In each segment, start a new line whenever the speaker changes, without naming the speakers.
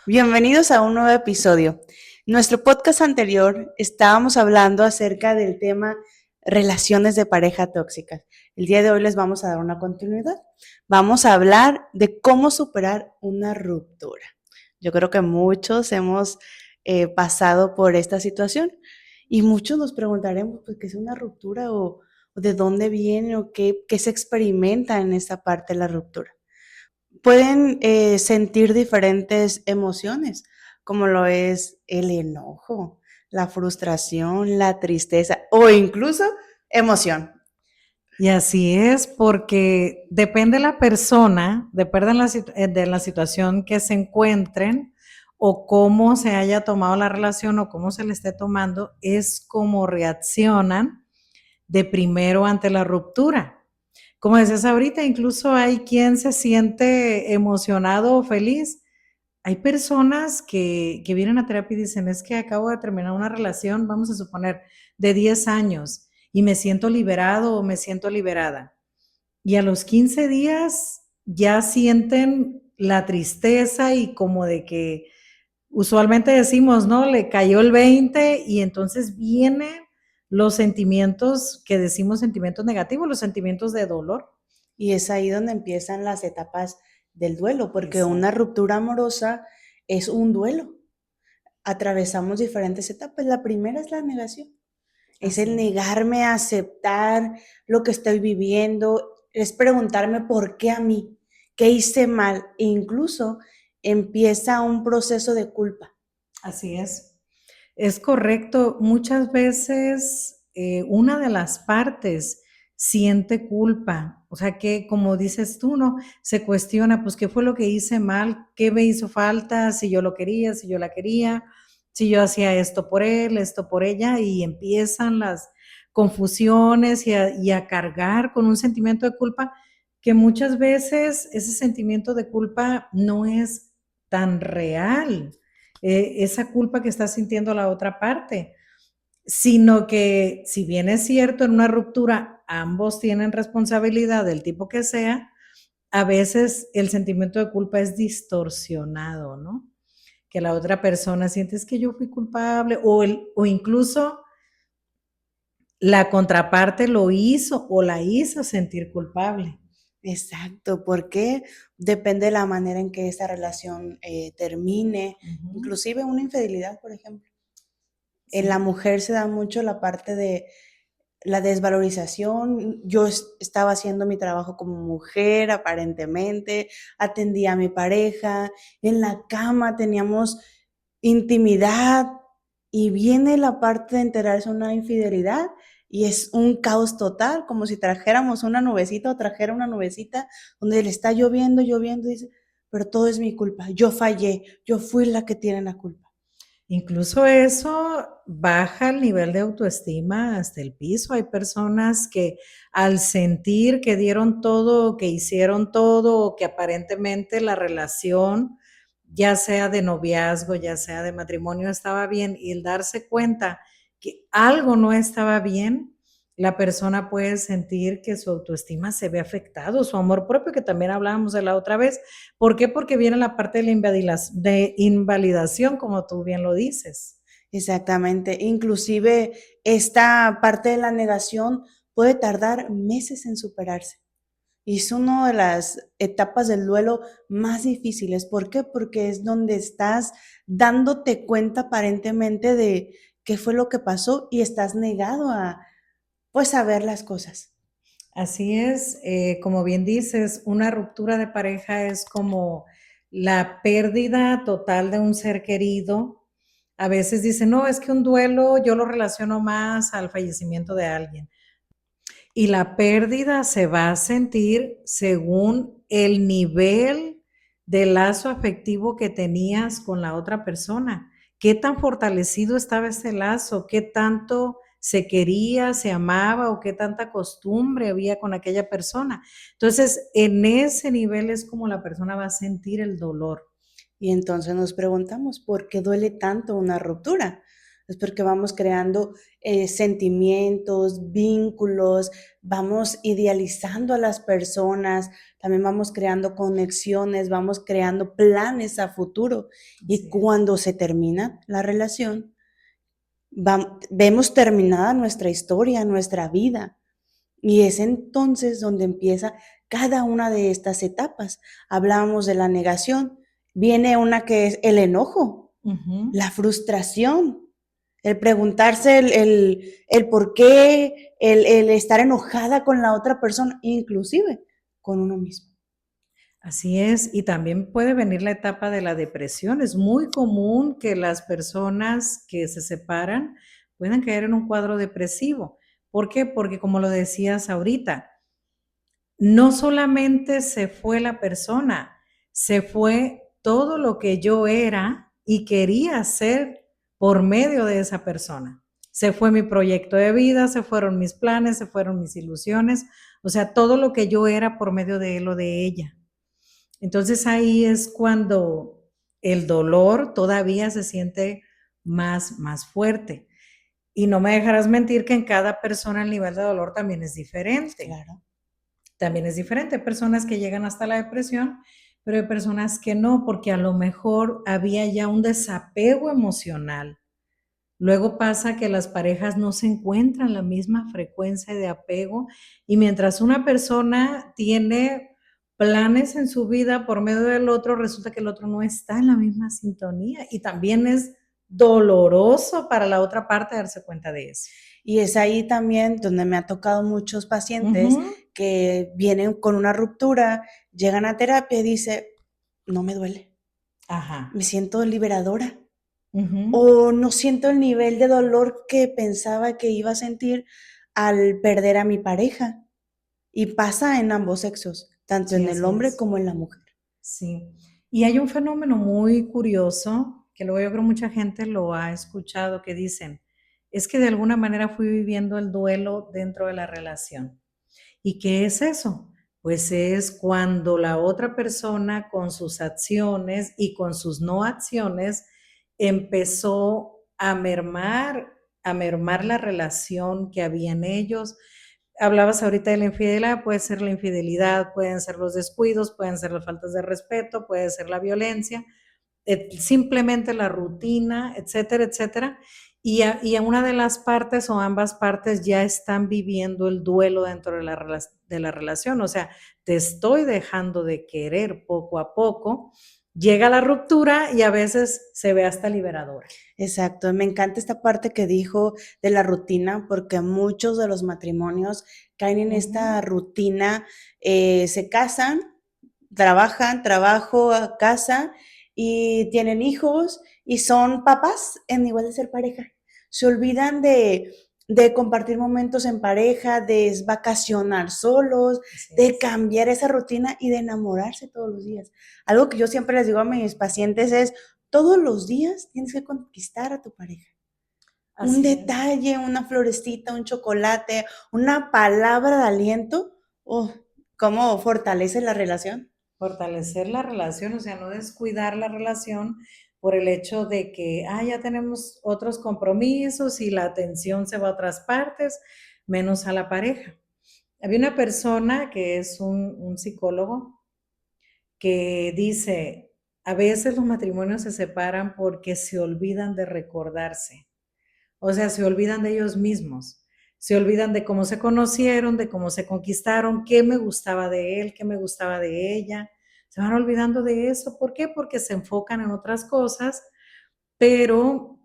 Bienvenidos a un nuevo episodio. En nuestro podcast anterior estábamos hablando acerca del tema relaciones de pareja tóxicas. El día de hoy les vamos a dar una continuidad. Vamos a hablar de cómo superar una ruptura. Yo creo que muchos hemos pasado por esta situación y muchos nos preguntaremos pues, qué es una ruptura o de dónde viene o qué se experimenta en esta parte de la ruptura. Pueden sentir diferentes emociones, como lo es el enojo, la frustración, la tristeza o incluso emoción.
Y así es, porque depende de la persona, depende de la situación que se encuentren o cómo se haya tomado la relación o cómo se le esté tomando, es cómo reaccionan de primero ante la ruptura. Como decías ahorita, incluso hay quien se siente emocionado o feliz. Hay personas que vienen a terapia y dicen, es que acabo de terminar una relación, vamos a suponer, de 10 años y me siento liberado o me siento liberada. Y a los 15 días ya sienten la tristeza y como de que usualmente decimos, ¿no? Le cayó el 20 y entonces vienen los sentimientos que decimos sentimientos negativos, los sentimientos de dolor.
Y es ahí donde empiezan las etapas del duelo, porque una
Exacto.
ruptura amorosa es un duelo. Atravesamos diferentes etapas. La primera es la negación. Es
Así
el
es.
negarme a aceptar lo que estoy viviendo, es preguntarme por qué a mí, qué hice mal, e incluso empieza un proceso de culpa.
Así es. Es correcto. Muchas veces una de las partes siente culpa, o sea que como dices tú, ¿no? Se cuestiona, pues, ¿qué fue lo que hice mal? ¿Qué me hizo falta? Si yo lo quería, si yo la quería, si yo hacía esto por él, esto por ella, y empiezan las confusiones y a cargar con un sentimiento de culpa que muchas veces ese sentimiento de culpa no es tan real, esa culpa que está sintiendo la otra parte, sino que si bien es cierto, en una ruptura ambos tienen responsabilidad del tipo que sea, a veces el sentimiento de culpa es distorsionado, ¿no? Que la otra persona siente es que yo fui culpable o incluso la contraparte lo hizo o la hizo sentir culpable.
Exacto, porque depende de la manera en que esta relación termine,
Uh -huh.
inclusive una infidelidad, por ejemplo. En la
Sí.
mujer se da mucho la parte de la desvalorización. Yo estaba haciendo mi trabajo como mujer, aparentemente, atendía a mi pareja, en la cama teníamos intimidad y viene la parte de enterarse de una infidelidad y es un caos total, como si trajéramos una nubecita o trajera una nubecita donde le está lloviendo, lloviendo y dice, pero todo es mi culpa, yo fallé, yo fui la que tiene la culpa.
Incluso eso baja el nivel de autoestima hasta el piso. Hay personas que al sentir que dieron todo, que hicieron todo, que aparentemente la relación, ya sea de noviazgo, ya sea de matrimonio, estaba bien, y el darse cuenta que algo no estaba bien, la persona puede sentir que su autoestima se ve afectado, su amor propio, que también hablábamos de la otra vez. ¿Por qué? Porque viene la parte de invalidación, como tú bien lo dices.
Exactamente. Inclusive esta parte de la negación puede tardar meses en superarse. Y es una de las etapas del duelo más difíciles. ¿Por qué? Porque es donde estás dándote cuenta aparentemente de qué fue lo que pasó y estás negado a, pues, a ver las cosas.
Así es, como bien dices, una ruptura de pareja es como la pérdida total de un ser querido. A veces dicen, no, es que un duelo yo lo relaciono más al fallecimiento de alguien. Y la pérdida se va a sentir según el nivel de lazo afectivo que tenías con la otra persona. ¿Qué tan fortalecido estaba ese lazo? ¿Qué tanto se quería, se amaba o qué tanta costumbre había con aquella persona? Entonces, en ese nivel es como la persona va a sentir el dolor.
Y entonces nos preguntamos, ¿por qué duele tanto una ruptura? es porque vamos creando sentimientos, vínculos, vamos idealizando a las personas, también vamos creando conexiones, vamos creando planes a futuro. Y cuando se termina la relación, vemos terminada nuestra historia, nuestra vida. Y es entonces donde empieza cada una de estas etapas. Hablábamos de la negación, viene una que es el enojo, la frustración, el preguntarse el por qué, el estar enojada con la otra persona, inclusive con uno mismo.
Así es, y también puede venir la etapa de la depresión. Es muy común que las personas que se separan puedan caer en un cuadro depresivo. ¿Por qué? Porque como lo decías ahorita, no solamente se fue la persona, se fue todo lo que yo era y quería ser por medio de esa persona. Se fue mi proyecto de vida, se fueron mis planes, se fueron mis ilusiones, o sea, todo lo que yo era por medio de él o de ella. Entonces ahí es cuando el dolor todavía se siente más fuerte. Y no me dejarás mentir que en cada persona el nivel de dolor también es diferente.
Claro.
También es diferente. Hay personas que llegan hasta la depresión, pero hay personas que no, porque a lo mejor había ya un desapego emocional. Luego pasa que las parejas no se encuentran la misma frecuencia de apego y mientras una persona tiene planes en su vida por medio del otro, resulta que el otro no está en la misma sintonía y también es doloroso para la otra parte darse cuenta de eso.
Y es ahí también donde me ha tocado muchos pacientes que vienen con una ruptura, llegan a terapia y dicen, no me duele, me siento liberadora. O no siento el nivel de dolor que pensaba que iba a sentir al perder a mi pareja. Y pasa en ambos sexos, tanto en el hombre como en la mujer.
Sí. Y hay un fenómeno muy curioso, que luego yo creo mucha gente lo ha escuchado, que dicen, es que de alguna manera fui viviendo el duelo dentro de la relación. ¿Y qué es eso? Pues es cuando la otra persona con sus acciones y con sus no acciones empezó a mermar la relación que había en ellos. Hablabas ahorita de la infidelidad, puede ser la infidelidad, pueden ser los descuidos, pueden ser las faltas de respeto, puede ser la violencia, simplemente la rutina, etcétera, etcétera. Y a una de las partes o ambas partes ya están viviendo el duelo dentro de la relación. O sea, te estoy dejando de querer poco a poco. Llega la ruptura y a veces se ve hasta liberadora.
Exacto, me encanta esta parte que dijo de la rutina, porque muchos de los matrimonios caen en esta rutina, se casan, trabajan, trabajo, a casa y tienen hijos y son papás en igual de ser pareja. Se olvidan de compartir momentos en pareja, de vacacionar solos, de cambiar esa rutina y de enamorarse todos los días. Algo que yo siempre les digo a mis pacientes es, todos los días tienes que conquistar a tu pareja. Un detalle, una florecita, un chocolate, una palabra de aliento, ¿cómo fortalece la relación?
Fortalecer la relación, o sea, no descuidar la relación por el hecho de que, ya tenemos otros compromisos y la atención se va a otras partes, menos a la pareja. Había una persona que es un psicólogo que dice, a veces los matrimonios se separan porque se olvidan de recordarse, o sea, se olvidan de ellos mismos. Se olvidan de cómo se conocieron, de cómo se conquistaron, qué me gustaba de él, qué me gustaba de ella. Se van olvidando de eso. ¿Por qué? Porque se enfocan en otras cosas, pero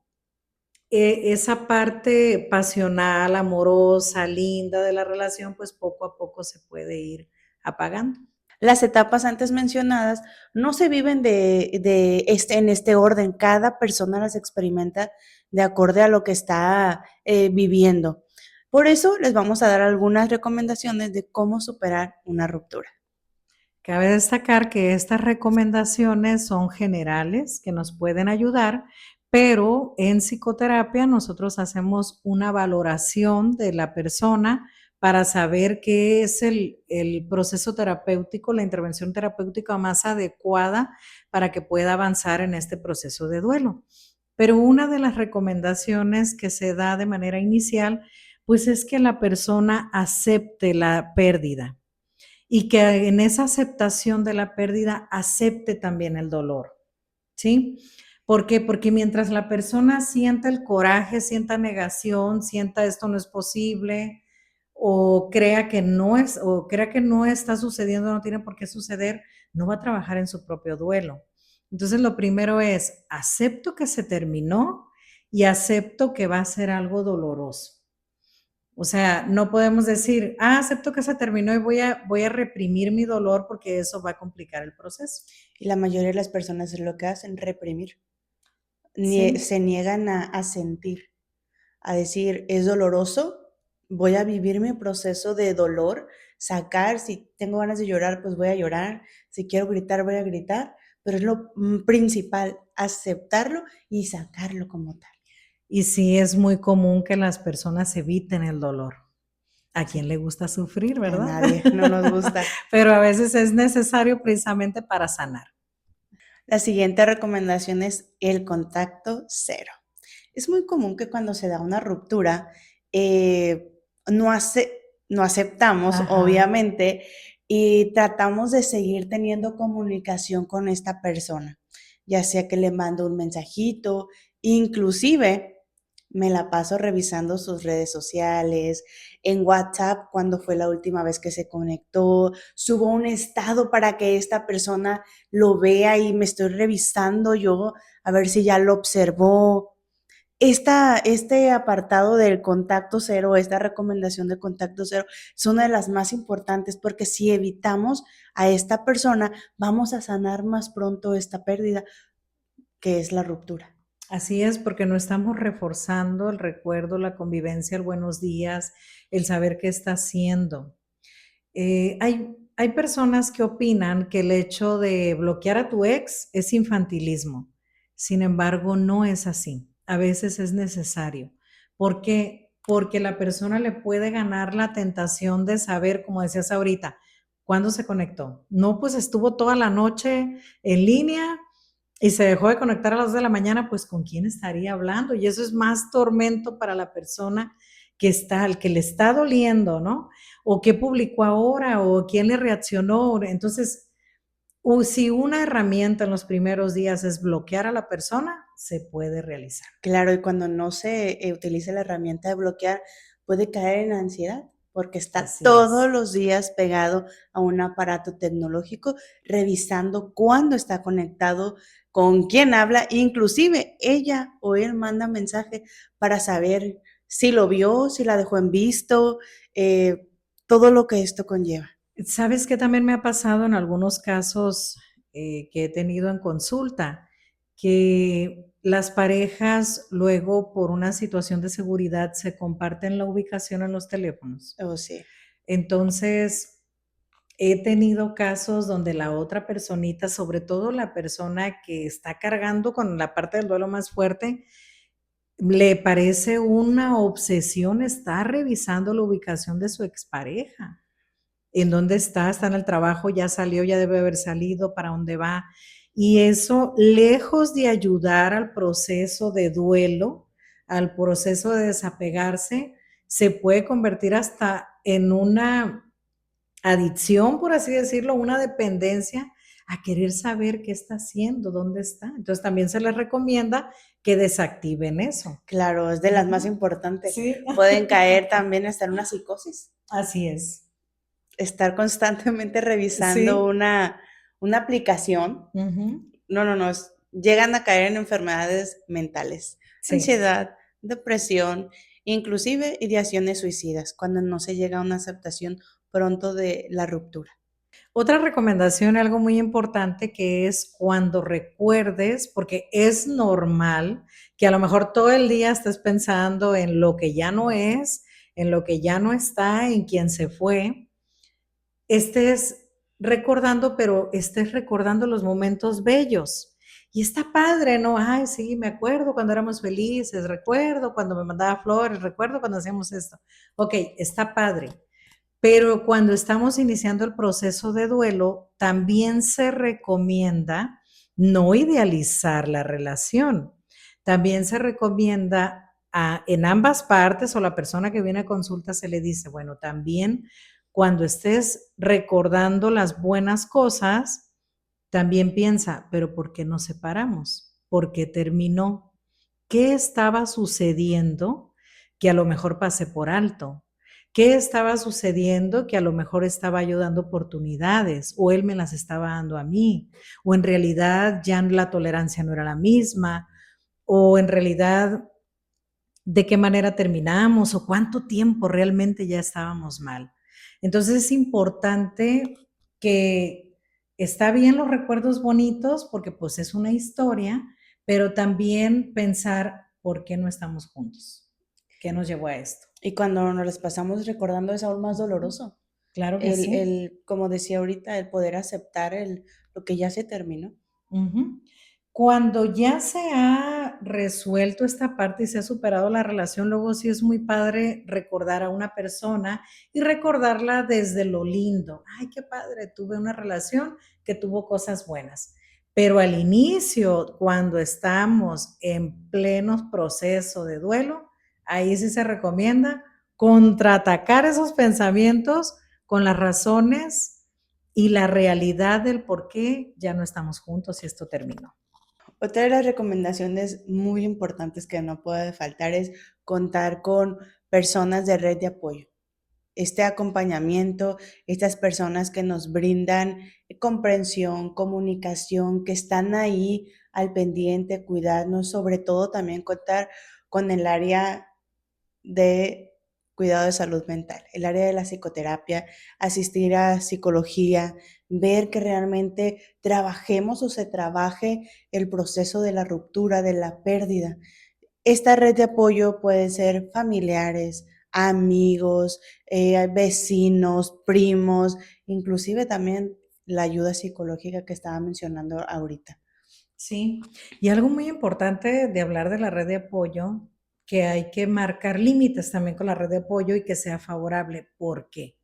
esa parte pasional, amorosa, linda de la relación, pues poco a poco se puede ir apagando.
Las etapas antes mencionadas no se viven en este orden, cada persona las experimenta de acuerdo a lo que está viviendo. Por eso les vamos a dar algunas recomendaciones de cómo superar una ruptura.
Cabe destacar que estas recomendaciones son generales, que nos pueden ayudar, pero en psicoterapia nosotros hacemos una valoración de la persona para saber qué es el proceso terapéutico, la intervención terapéutica más adecuada para que pueda avanzar en este proceso de duelo. Pero una de las recomendaciones que se da de manera inicial, pues es que la persona acepte la pérdida y que en esa aceptación de la pérdida acepte también el dolor, ¿sí? ¿Por qué? Porque mientras la persona sienta el coraje, sienta negación, sienta esto no es posible, o crea que no es, o crea que no está sucediendo, no tiene por qué suceder, no va a trabajar en su propio duelo. Entonces, lo primero es, acepto que se terminó y acepto que va a ser algo doloroso. O sea, no podemos decir, acepto que se terminó y voy a reprimir mi dolor porque eso va a complicar el proceso.
Y la mayoría de las personas es lo que hacen, reprimir.
Sí.
Se niegan a sentir, a decir, es doloroso, voy a vivir mi proceso de dolor, sacar, si tengo ganas de llorar, pues voy a llorar, si quiero gritar, voy a gritar, pero es lo principal, aceptarlo y sacarlo como tal.
Y sí es muy común que las personas eviten el dolor. ¿A quién le gusta sufrir,
A
verdad?
nadie, no nos gusta.
Pero a veces es necesario precisamente para sanar.
La siguiente recomendación es el contacto cero. Es muy común que cuando se da una ruptura, no, no aceptamos,
Ajá.
obviamente, y tratamos de seguir teniendo comunicación con esta persona, ya sea que le mando un mensajito, inclusive me la paso revisando sus redes sociales, en WhatsApp cuando fue la última vez que se conectó, subo un estado para que esta persona lo vea y me estoy revisando yo a ver si ya lo observó. Este apartado del contacto cero, esta recomendación de contacto cero, es una de las más importantes porque si evitamos a esta persona, vamos a sanar más pronto esta pérdida, que es la ruptura.
Así es, porque no estamos reforzando el recuerdo, la convivencia, el buenos días, el saber qué está haciendo. Hay personas que opinan que el hecho de bloquear a tu ex es infantilismo. Sin embargo, no es así. A veces es necesario. ¿Por qué? Porque la persona le puede ganar la tentación de saber, como decías ahorita, cuándo se conectó. No, pues estuvo toda la noche en línea y se dejó de conectar a las 2 de la mañana, pues ¿con quién estaría hablando? Y eso es más tormento para la persona que está, al que le está doliendo, ¿no? O qué publicó ahora, o quién le reaccionó. Entonces, si una herramienta en los primeros días es bloquear a la persona, se puede realizar.
Claro, y cuando no se utiliza la herramienta de bloquear, puede caer en ansiedad porque está
Así
todos
es.
los días pegado a un aparato tecnológico, revisando cuándo está conectado, con quién habla, inclusive ella o él manda mensaje para saber si lo vio, si la dejó en visto, todo lo que esto conlleva.
¿Sabes qué también me ha pasado en algunos casos que he tenido en consulta? Que las parejas luego por una situación de seguridad se comparten la ubicación en los teléfonos.
Oh, sí.
Entonces, he tenido casos donde la otra personita, sobre todo la persona que está cargando con la parte del duelo más fuerte, le parece una obsesión estar revisando la ubicación de su expareja. ¿En dónde está? Está en el trabajo, ya salió, ya debe haber salido, para dónde va. Y eso, lejos de ayudar al proceso de duelo, al proceso de desapegarse, se puede convertir hasta en una adicción, por así decirlo, una dependencia a querer saber qué está haciendo, dónde está. Entonces también se les recomienda que desactiven eso.
Claro, es de las más importantes.
Sí.
Pueden caer también hasta en una psicosis.
Así es.
Estar constantemente revisando
Sí.
una aplicación.
Uh-huh.
No, llegan a caer en enfermedades mentales,
Sí.
ansiedad, depresión, inclusive ideaciones suicidas, cuando no se llega a una aceptación pronto de la ruptura.
Otra recomendación, algo muy importante, que es cuando recuerdes, porque es normal que a lo mejor todo el día estés pensando en lo que ya no es, en lo que ya no está, en quién se fue, estés recordando, pero estés recordando los momentos bellos. Y está padre, ¿no? Ay, sí, me acuerdo cuando éramos felices, recuerdo cuando me mandaba flores, recuerdo cuando hacíamos esto. Ok, está padre. Pero cuando estamos iniciando el proceso de duelo, también se recomienda no idealizar la relación. También se recomienda en ambas partes, o la persona que viene a consulta se le dice, bueno, también cuando estés recordando las buenas cosas, también piensa, pero ¿por qué nos separamos? ¿Por qué terminó? ¿Qué estaba sucediendo que a lo mejor pasé por alto? ¿Qué estaba sucediendo que a lo mejor estaba yo dando oportunidades o él me las estaba dando a mí? O en realidad ya la tolerancia no era la misma, o en realidad de qué manera terminamos o cuánto tiempo realmente ya estábamos mal. Entonces es importante que está bien los recuerdos bonitos porque pues es una historia, pero también pensar por qué no estamos juntos, qué nos llevó a esto.
Y cuando nos las pasamos recordando es aún más doloroso.
Claro que sí.
Como decía ahorita, el poder aceptar lo que ya se terminó.
Uh-huh. Cuando ya se ha resuelto esta parte y se ha superado la relación, luego sí es muy padre recordar a una persona y recordarla desde lo lindo. Ay, qué padre, tuve una relación que tuvo cosas buenas. Pero al inicio, cuando estamos en pleno proceso de duelo, ahí sí se recomienda contraatacar esos pensamientos con las razones y la realidad del por qué ya no estamos juntos y esto terminó.
Otra de las recomendaciones muy importantes que no puede faltar es contar con personas de red de apoyo. Este acompañamiento, estas personas que nos brindan comprensión, comunicación, que están ahí al pendiente, cuidarnos, sobre todo también contar con el área de cuidado de salud mental, el área de la psicoterapia, asistir a psicología, ver que realmente trabajemos o se trabaje el proceso de la ruptura, de la pérdida. Esta red de apoyo puede ser familiares, amigos, vecinos, primos, inclusive también la ayuda psicológica que estaba mencionando ahorita.
Sí, y algo muy importante de hablar de la red de apoyo, que hay que marcar límites también con la red de apoyo y que sea favorable. ¿Por qué?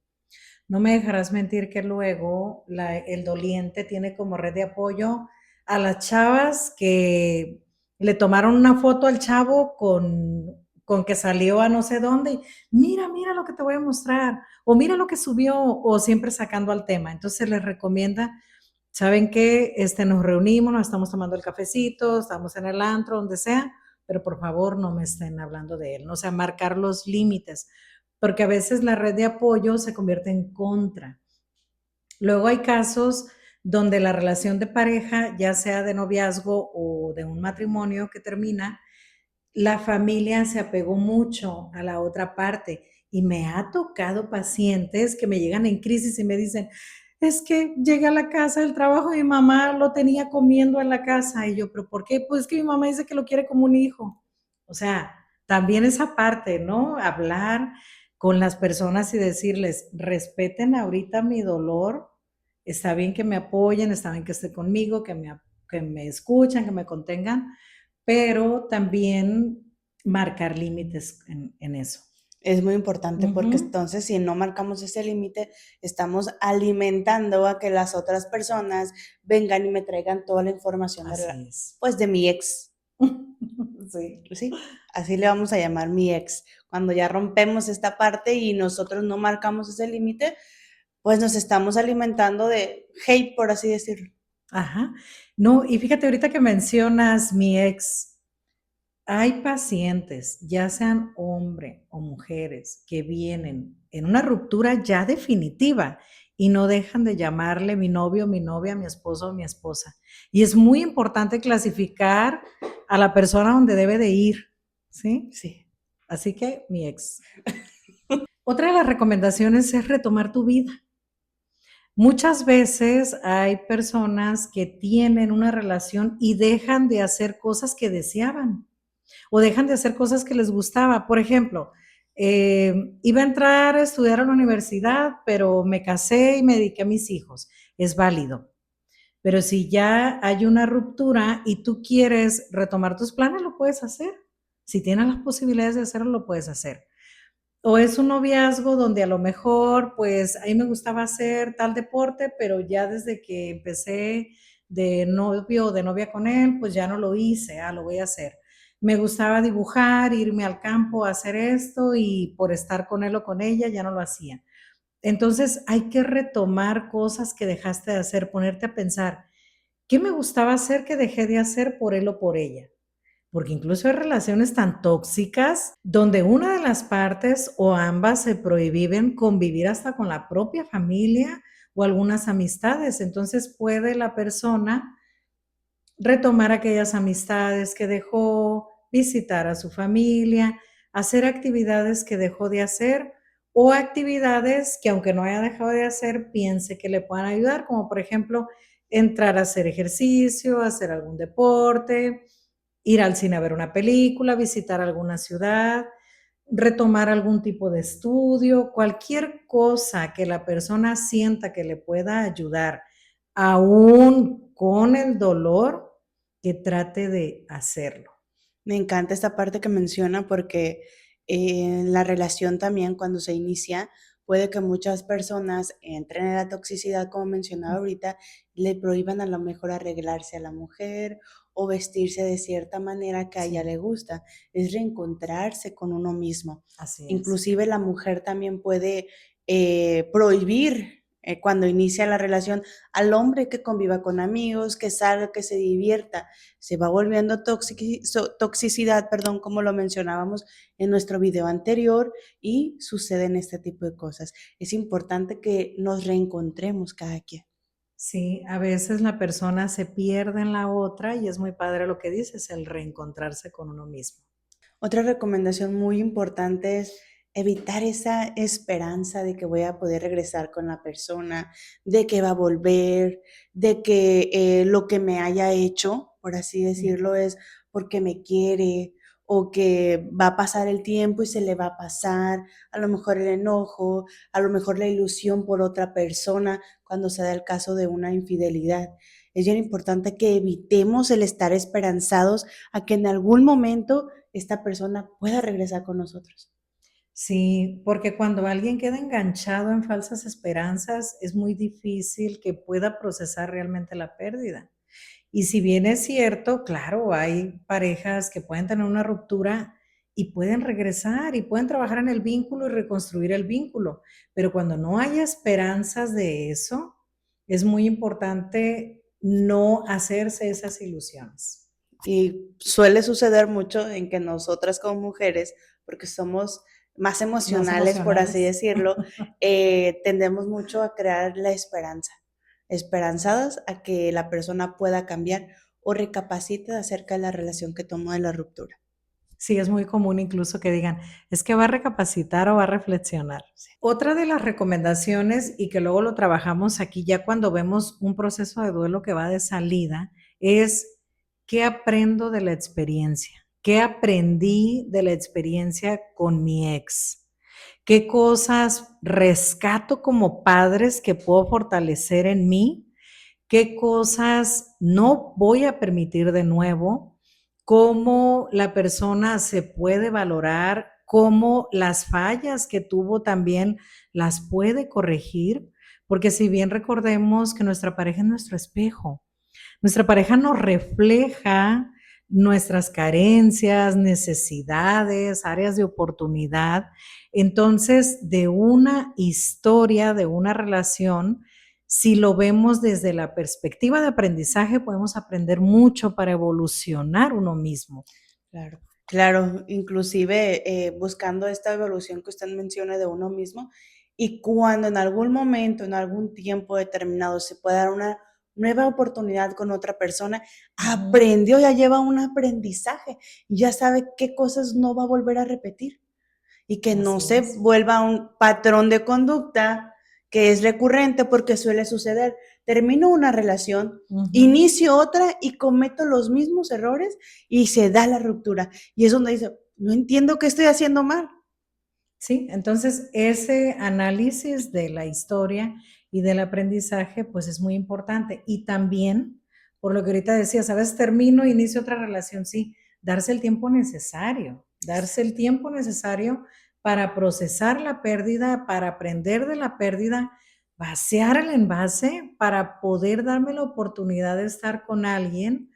No me dejarás mentir que luego el doliente tiene como red de apoyo a las chavas que le tomaron una foto al chavo con que salió a no sé dónde y mira, mira lo que te voy a mostrar, o mira lo que subió, o siempre sacando al tema. Entonces les recomienda, ¿saben qué? Nos reunimos, nos estamos tomando el cafecito, estamos en el antro, donde sea, pero por favor no me estén hablando de él, ¿no? O sea, marcar los límites, porque a veces la red de apoyo se convierte en contra. Luego hay casos donde la relación de pareja, ya sea de noviazgo o de un matrimonio que termina, la familia se apegó mucho a la otra parte y me ha tocado pacientes que me llegan en crisis y me dicen, es que llegué a la casa del trabajo y mi mamá lo tenía comiendo en la casa y yo, pero ¿por qué? Pues es que mi mamá dice que lo quiere como un hijo. O sea, también esa parte, ¿no? Hablar con las personas y decirles, respeten ahorita mi dolor, está bien que me apoyen, está bien que esté conmigo, que me escuchan, que me contengan, pero también marcar límites en eso.
Es muy importante porque entonces si no marcamos ese límite, estamos alimentando a que las otras personas vengan y me traigan toda la información pues de mi ex.
Sí.
Sí, así le vamos a llamar mi ex. Cuando ya rompemos esta parte y nosotros no marcamos ese límite, pues nos estamos alimentando de hate, por así decirlo.
Ajá. No, y fíjate, ahorita que mencionas mi ex, hay pacientes, ya sean hombre o mujeres, que vienen en una ruptura ya definitiva y no dejan de llamarle mi novio, mi novia, mi esposo o mi esposa. Y es muy importante clasificar a la persona donde debe de ir, ¿sí?
Sí.
Así que mi ex. Otra de las recomendaciones es retomar tu vida. Muchas veces hay personas que tienen una relación y dejan de hacer cosas que deseaban o dejan de hacer cosas que les gustaba. Por ejemplo, iba a entrar a estudiar a la universidad, pero me casé y me dediqué a mis hijos. Es válido. Pero si ya hay una ruptura y tú quieres retomar tus planes, lo puedes hacer. Si tienes las posibilidades de hacerlo, lo puedes hacer. O es un noviazgo donde a lo mejor, pues a mí me gustaba hacer tal deporte, pero ya desde que empecé de novio o de novia con él, pues ya no lo hice, lo voy a hacer. me gustaba dibujar, irme al campo a hacer esto y por estar con él o con ella ya no lo hacía. Entonces hay que retomar cosas que dejaste de hacer, ponerte a pensar, ¿qué me gustaba hacer que dejé de hacer por él o por ella? Porque incluso hay relaciones tan tóxicas donde una de las partes o ambas se prohíben convivir hasta con la propia familia o algunas amistades. Entonces puede la persona retomar aquellas amistades que dejó, visitar a su familia, hacer actividades que dejó de hacer o actividades que aunque no haya dejado de hacer, piense que le puedan ayudar, como por ejemplo entrar a hacer ejercicio, hacer algún deporte, ir al cine a ver una película, visitar alguna ciudad, retomar algún tipo de estudio, cualquier cosa que la persona sienta que le pueda ayudar, aún con el dolor, que trate de hacerlo.
Me encanta esta parte que menciona porque en la relación también cuando se inicia puede que muchas personas entren en la toxicidad, como mencionaba ahorita, le prohíban a lo mejor arreglarse a la mujer o vestirse de cierta manera que a ella
Sí,
le gusta. Es reencontrarse con uno mismo.
así es.
Inclusive la mujer también puede prohibir cuando inicia la relación al hombre que conviva con amigos, que salga, que se divierta, se va volviendo toxicidad, perdón, como lo mencionábamos en nuestro video anterior, y suceden este tipo de cosas. Es importante que nos reencontremos cada quien.
Sí, a veces la persona se pierde en la otra y es muy padre lo que dices, el reencontrarse con uno mismo.
Otra recomendación muy importante es evitar esa esperanza de que voy a poder regresar con la persona, de que va a volver, de que lo que me haya hecho, por así decirlo, es porque me quiere o que va a pasar el tiempo y se le va a pasar, a lo mejor el enojo, a lo mejor la ilusión por otra persona cuando se da el caso de una infidelidad. Es bien importante que evitemos el estar esperanzados a que en algún momento esta persona pueda regresar con nosotros.
Sí, porque cuando alguien queda enganchado en falsas esperanzas, es muy difícil que pueda procesar realmente la pérdida. Y si bien es cierto, claro, hay parejas que pueden tener una ruptura y pueden regresar y pueden trabajar en el vínculo y reconstruir el vínculo, pero cuando no hay esperanzas de eso, es muy importante no hacerse esas ilusiones.
Y suele suceder mucho en que nosotras como mujeres, porque somos más
Más
emocionales, por así
emocionales.
decirlo, tendemos mucho a crear la esperanza, esperanzadas a que la persona pueda cambiar o recapacite acerca de la relación que tomó de la ruptura.
Sí, es muy común incluso que digan, es que va a recapacitar o va a reflexionar. Otra de las recomendaciones, y que luego lo trabajamos aquí ya cuando vemos un proceso de duelo que va de salida, es qué aprendo de la experiencia, qué aprendí de la experiencia con mi ex, qué cosas rescato como padres que puedo fortalecer en mí, qué cosas no voy a permitir de nuevo, cómo la persona se puede valorar, cómo las fallas que tuvo también las puede corregir, porque si bien recordemos que nuestra pareja es nuestro espejo, nuestra pareja nos refleja nuestras carencias, necesidades, áreas de oportunidad. Entonces, de una historia, de una relación, si lo vemos desde la perspectiva de aprendizaje, podemos aprender mucho para evolucionar uno mismo.
Claro, claro, inclusive buscando esta evolución que usted menciona de uno mismo y cuando en algún momento, en algún tiempo determinado se puede dar una nueva oportunidad con otra persona, aprendió, ya lleva un aprendizaje, ya sabe qué cosas no va a volver a repetir y que no
Así
se
es.
vuelva un patrón de conducta que es recurrente porque suele suceder. Termino una relación, inicio otra y cometo los mismos errores y se da la ruptura. Y es donde dice, no entiendo qué estoy haciendo mal.
Sí, entonces ese análisis de la historia y del aprendizaje, pues es muy importante. Y también, por lo que ahorita decía, ¿sabes? Termino, inicio otra relación, sí, darse el tiempo necesario para procesar la pérdida, para aprender de la pérdida, vaciar el envase para poder darme la oportunidad de estar con alguien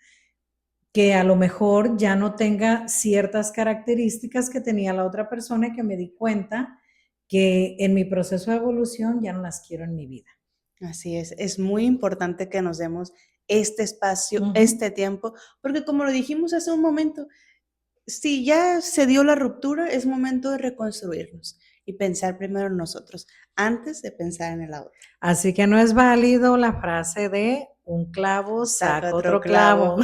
que a lo mejor ya no tenga ciertas características que tenía la otra persona y que me di cuenta que en mi proceso de evolución ya no las quiero en mi vida.
Así es muy importante que nos demos este espacio, este tiempo, porque como lo dijimos hace un momento, si ya se dio la ruptura, es momento de reconstruirnos y pensar primero en nosotros antes de pensar en el otro.
Así que no es válido la frase de un clavo saca otro clavo.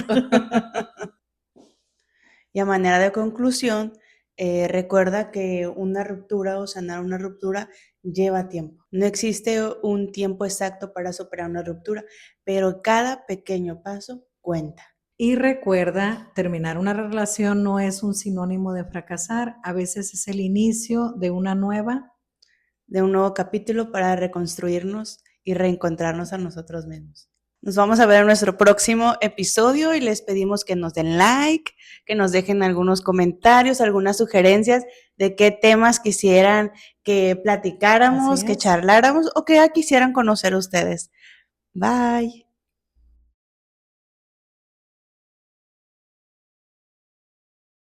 Y a manera de conclusión, recuerda que una ruptura o sanar una ruptura lleva tiempo. No existe un tiempo exacto para superar una ruptura, pero cada pequeño paso cuenta.
Y recuerda, terminar una relación no es un sinónimo de fracasar, a veces es el inicio de un
nuevo capítulo para reconstruirnos y reencontrarnos a nosotros mismos. Nos vamos a ver en nuestro próximo episodio y les pedimos que nos den like, que nos dejen algunos comentarios, algunas sugerencias de qué temas quisieran que platicáramos, que charláramos o que quisieran conocer ustedes. Bye.